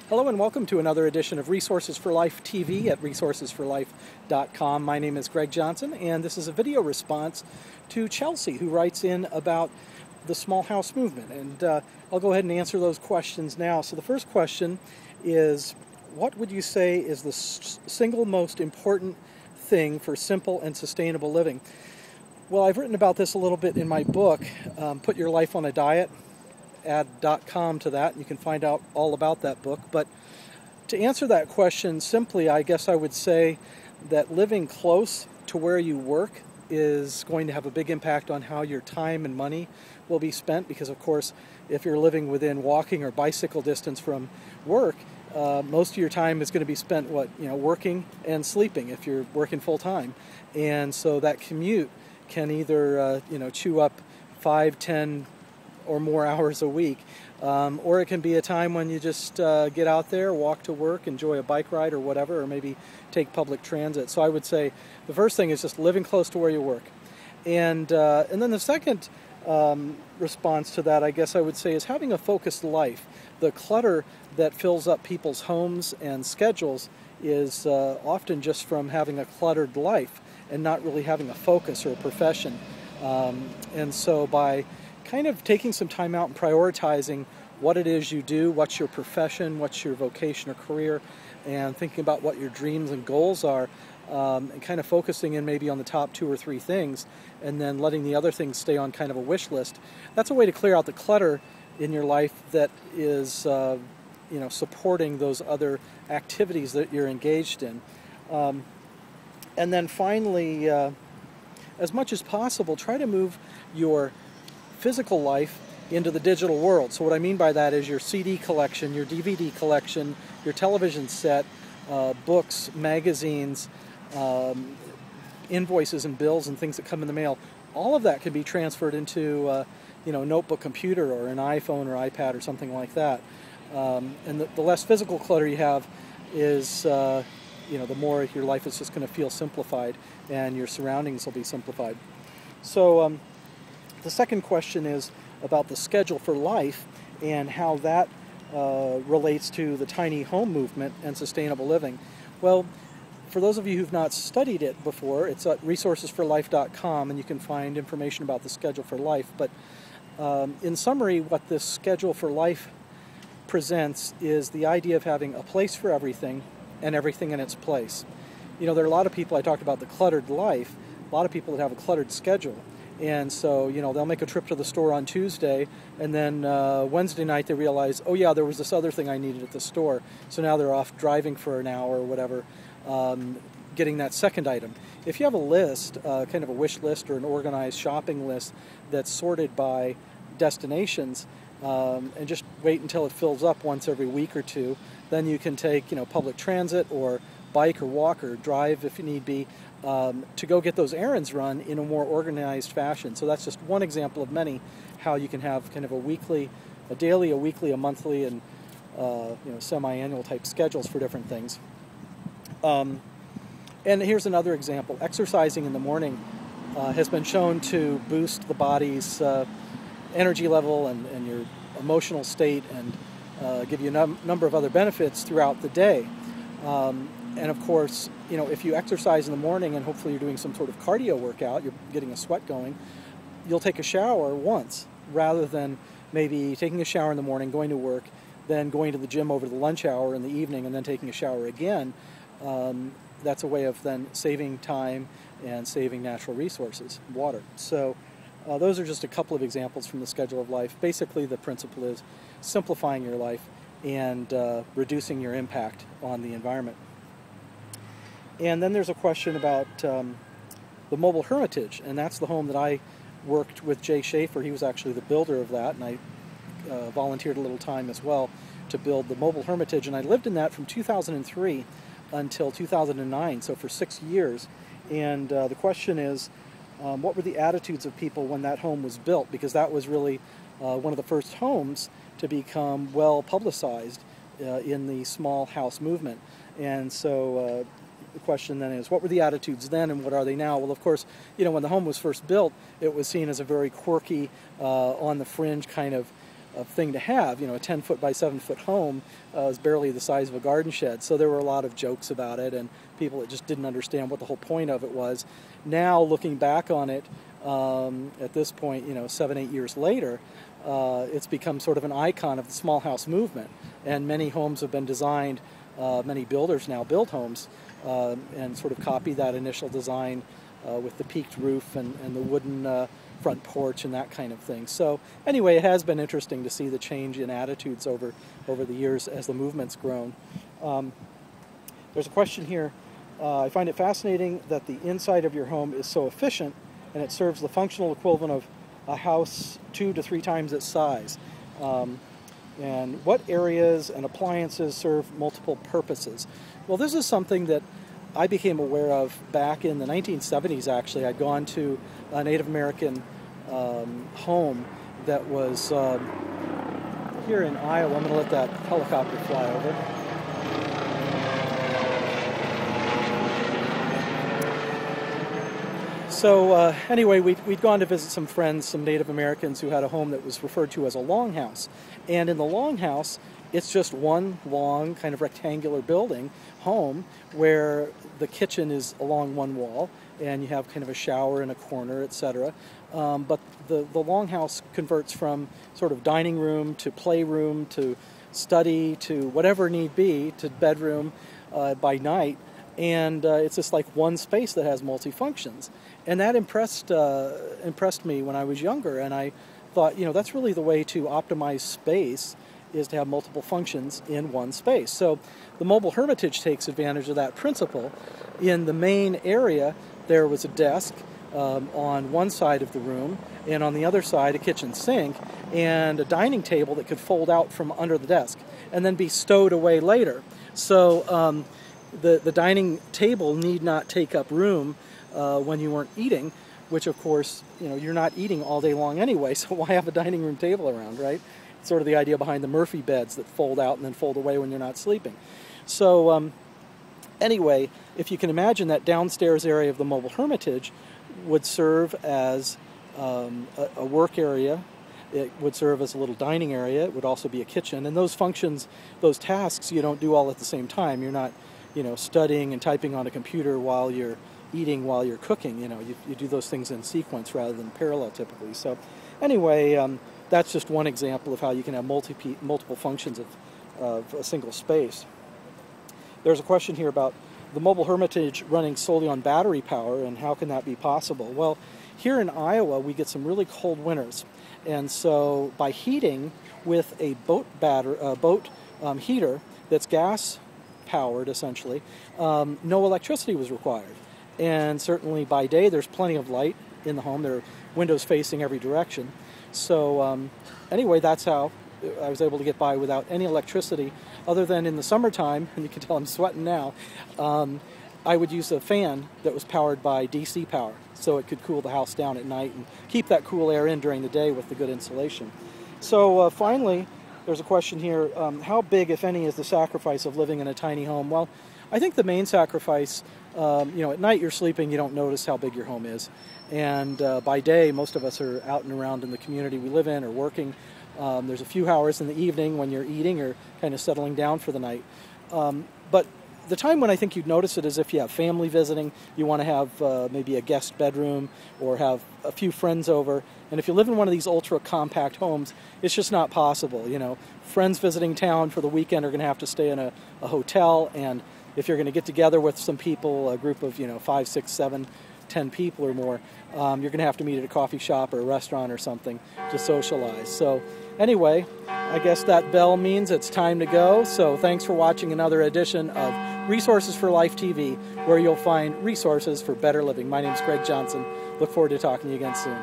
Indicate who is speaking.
Speaker 1: Hello and welcome to another edition of Resources for Life TV at resourcesforlife.com. My name is Greg Johnson, and this is a video response to Chelsea, who writes in about the small house movement. And I'll go ahead and answer those questions now. So the first question is, what would you say is the single most important thing for simple and sustainable living? Well, I've written about this a little bit in my book, Put Your Life on a Diet. Add .com to that, and you can find out all about that book. But to answer that question simply, I guess I would say that living close to where you work is going to have a big impact on how your time and money will be spent, because of course if you're living within walking or bicycle distance from work, most of your time is going to be spent working and sleeping if you're working full time. And so that commute can either chew up 5, 10 or more hours a week, or it can be a time when you just get out there, walk to work, enjoy a bike ride or whatever, or maybe take public transit. So I would say the first thing is just living close to where you work. And then the second response to that, I guess I would say, is having a focused life. The clutter that fills up people's homes and schedules is often just from having a cluttered life and not really having a focus or a profession. And so by kind of taking some time out and prioritizing what it is you do, what's your profession, what's your vocation or career, and thinking about what your dreams and goals are, and kind of focusing in maybe on the top 2 or 3 things, and then letting the other things stay on kind of a wish list. That's a way to clear out the clutter in your life that is supporting those other activities that you're engaged in. And then finally, as much as possible, try to move your physical life into the digital world. So what I mean by that is your CD collection, your DVD collection, your television set, books, magazines, invoices and bills and things that come in the mail. All of that can be transferred into a notebook computer or an iPhone or iPad or something like that. And the less physical clutter you have is the more your life is just going to feel simplified and your surroundings will be simplified. So the second question is about the schedule for life and how that relates to the tiny home movement and sustainable living. Well, for those of you who've not studied it before, it's at resourcesforlife.com, and you can find information about the schedule for life. But in summary, what this schedule for life presents is the idea of having a place for everything and everything in its place. There are a lot of people, I talked about the cluttered life, a lot of people that have a cluttered schedule. And so, they'll make a trip to the store on Tuesday, and then Wednesday night they realize, oh yeah, there was this other thing I needed at the store. So now they're off driving for an hour or whatever, getting that second item. If you have a list, kind of a wish list or an organized shopping list that's sorted by destinations, and just wait until it fills up once every week or two, then you can take, public transit or bike or walk or drive if you need be, to go get those errands run in a more organized fashion. So that's just one example of many, how you can have kind of a daily, a weekly, a monthly, and semi-annual type schedules for different things. And here's another example. Exercising in the morning has been shown to boost the body's energy level and your emotional state, and give you a number of other benefits throughout the day. And of course, if you exercise in the morning and hopefully you're doing some sort of cardio workout, you're getting a sweat going, you'll take a shower once rather than maybe taking a shower in the morning, going to work, then going to the gym over the lunch hour in the evening, and then taking a shower again. That's a way of then saving time and saving natural resources, water. So those are just a couple of examples from the schedule of life. Basically, the principle is simplifying your life and reducing your impact on the environment. And then there's a question about the mobile hermitage, and that's the home that I worked with Jay Schaefer. He was actually the builder of that, and I volunteered a little time as well to build the mobile hermitage, and I lived in that from 2003 until 2009, so for 6 years. And the question is, what were the attitudes of people when that home was built? Because that was really one of the first homes to become well publicized in the small house movement. And so the question then is, what were the attitudes then and what are they now? Well, of course, when the home was first built, it was seen as a very quirky, on the fringe kind of thing to have. A 10-foot by 7-foot home is barely the size of a garden shed. So there were a lot of jokes about it, and people that just didn't understand what the whole point of it was. Now, looking back on it, at this point, 7-8 years later, it's become sort of an icon of the small house movement, and many homes have been designed. Many builders now build homes and sort of copy that initial design with the peaked roof and the wooden front porch and that kind of thing. So anyway, it has been interesting to see the change in attitudes over the years as the movement's grown. There's a question here. I find it fascinating that the inside of your home is so efficient and it serves the functional equivalent of a house 2 to 3 times its size. And what areas and appliances serve multiple purposes? Well, this is something that I became aware of back in the 1970s, actually. I'd gone to a Native American home that was here in Iowa. I'm going to let that helicopter fly over. So anyway, we'd gone to visit some friends, some Native Americans who had a home that was referred to as a longhouse. And in the longhouse, it's just one long kind of rectangular building, home, where the kitchen is along one wall, and you have kind of a shower in a corner, etc. But the longhouse converts from sort of dining room to playroom to study to whatever need be to bedroom by night. And it's just like one space that has multi-functions. And that impressed me when I was younger, and I thought, that's really the way to optimize space, is to have multiple functions in one space. So the mobile hermitage takes advantage of that principle. In the main area, there was a desk on one side of the room, and on the other side, a kitchen sink, and a dining table that could fold out from under the desk and then be stowed away later. So the dining table need not take up room when you weren't eating, which of course, you're not eating all day long anyway, so why have a dining room table around, right? It's sort of the idea behind the Murphy beds that fold out and then fold away when you're not sleeping. So anyway, if you can imagine, that downstairs area of the mobile hermitage would serve as a work area. It would serve as a little dining area. It would also be a kitchen. And those functions, those tasks, you don't do all at the same time. You're not, studying and typing on a computer while you're eating, while you're cooking. You do those things in sequence rather than parallel typically. So anyway, that's just one example of how you can have multiple functions of a single space. There's a question here about the mobile hermitage running solely on battery power, and how can that be possible? Well, here in Iowa, we get some really cold winters. And so by heating with a boat heater that's gas powered, essentially, no electricity was required. And certainly by day, there's plenty of light in the home. There are windows facing every direction. So anyway, that's how I was able to get by without any electricity, other than in the summertime, and you can tell I'm sweating now, I would use a fan that was powered by DC power, so it could cool the house down at night and keep that cool air in during the day with the good insulation. So finally, there's a question here, how big, if any, is the sacrifice of living in a tiny home? Well, I think the main sacrifice, at night you're sleeping, you don't notice how big your home is. And by day, most of us are out and around in the community we live in or working. There's a few hours in the evening when you're eating or kind of settling down for the night. But the time when I think you'd notice it is if you have family visiting, you want to have maybe a guest bedroom or have a few friends over. And if you live in one of these ultra-compact homes, it's just not possible. Friends visiting town for the weekend are going to have to stay in a hotel, and if you're going to get together with some people, a group of 5, 6, 7, 10 people or more, you're going to have to meet at a coffee shop or a restaurant or something to socialize. So anyway, I guess that bell means it's time to go. So thanks for watching another edition of Resources for Life TV, where you'll find resources for better living. My name is Greg Johnson. Look forward to talking to you again soon.